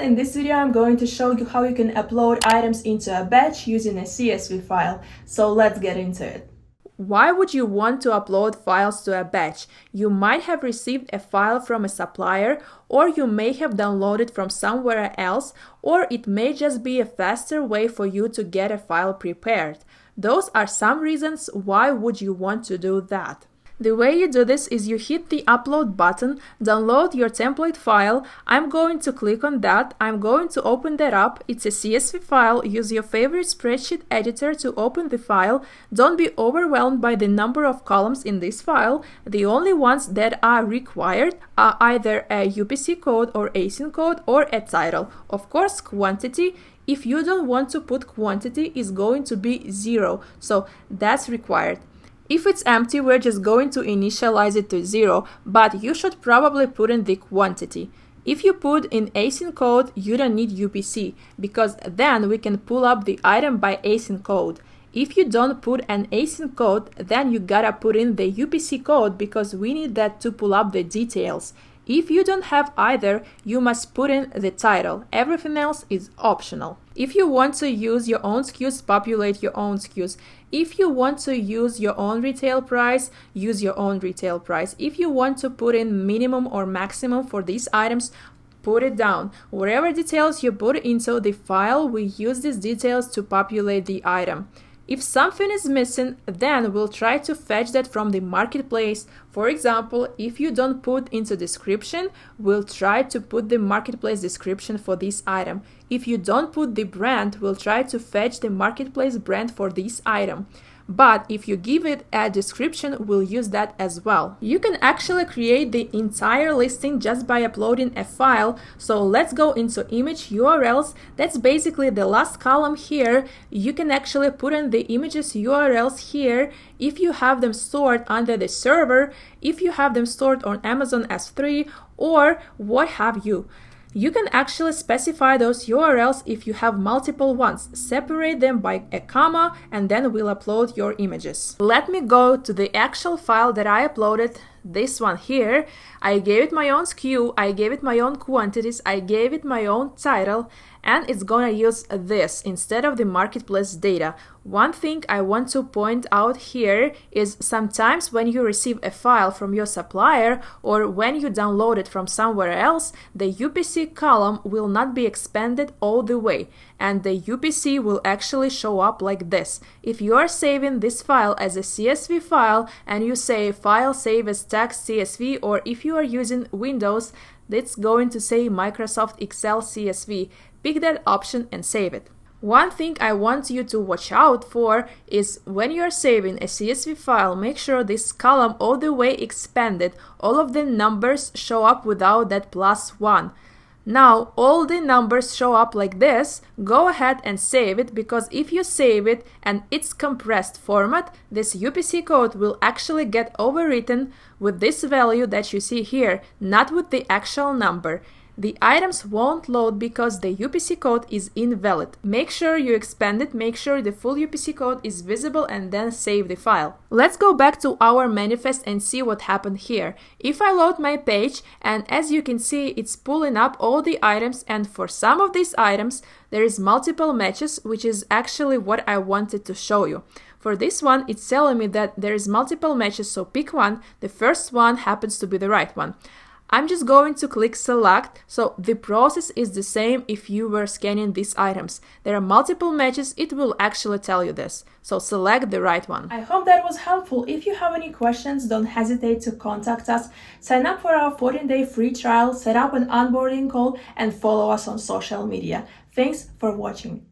in this video I'm going to show you how you can upload items into a batch using a CSV file. So let's get into it. Why would you want to upload files to a batch? You might have received a file from a supplier, or you may have downloaded from somewhere else, or it may just be a faster way for you to get a file prepared. Those are some reasons why would you want to do that. The way you do this is you hit the upload button, download your template file. I'm going to click on that. I'm going to open that up. It's a CSV file. Use your favorite spreadsheet editor to open the file. Don't be overwhelmed by the number of columns in this file. The only ones that are required are either a UPC code or ASIN code or a title. Of course, quantity. If you don't want to put quantity, is going to be 0. So that's required. If it's empty, we're just going to initialize it to 0, but you should probably put in the quantity. If you put in ASIN code, you don't need UPC, because then we can pull up the item by ASIN code. If you don't put an ASIN code, then you gotta put in the UPC code because we need that to pull up the details. If you don't have either, you must put in the title. Everything else is optional. If you want to use your own SKUs, populate your own SKUs. If you want to use your own retail price, use your own retail price. If you want to put in minimum or maximum for these items, put it down. Whatever details you put into the file, we use these details to populate the item. If something is missing, then we'll try to fetch that from the marketplace. For example, if you don't put into description, we'll try to put the marketplace description for this item. If you don't put the brand, we'll try to fetch the marketplace brand for this item. But if you give it a description, we'll use that as well. You can actually create the entire listing just by uploading a file. So let's go into image URLs. That's basically the last column here. You can actually put in the images URLs here if you have them stored under the server, if you have them stored on Amazon S3, or what have you. You can actually specify those URLs if you have multiple ones. Separate them by a comma and then we'll upload your images. Let me go to the actual file that I uploaded, this one here. I gave it my own SKU, I gave it my own quantities, I gave it my own title, and it's gonna use this instead of the marketplace data. One thing I want to point out here is sometimes when you receive a file from your supplier or when you download it from somewhere else, the UPC column will not be expanded all the way, and the UPC will actually show up like this. If you are saving this file as a CSV file and you say file save as text CSV, or if you are using Windows, it's going to say Microsoft Excel CSV. Pick that option and save it. One thing I want you to watch out for is when you're saving a CSV file, make sure this column all the way expanded. All of the numbers show up without that +1. Now all the numbers show up like this. Go ahead and save it, because if you save it and it's compressed format, this UPC code will actually get overwritten with this value that you see here, not with the actual number. The items won't load because the UPC code is invalid. Make sure you expand it, make sure the full UPC code is visible, and then save the file. Let's go back to our manifest and see what happened here. If I load my page, and as you can see, it's pulling up all the items, and for some of these items there is multiple matches, which is actually what I wanted to show you. For this one, it's telling me that there is multiple matches, so pick one. The first one happens to be the right one. I'm just going to click select, so the process is the same if you were scanning these items. There are multiple matches, it will actually tell you this. So select the right one. I hope that was helpful. If you have any questions, don't hesitate to contact us. Sign up for our 14-day free trial, set up an onboarding call, and follow us on social media. Thanks for watching.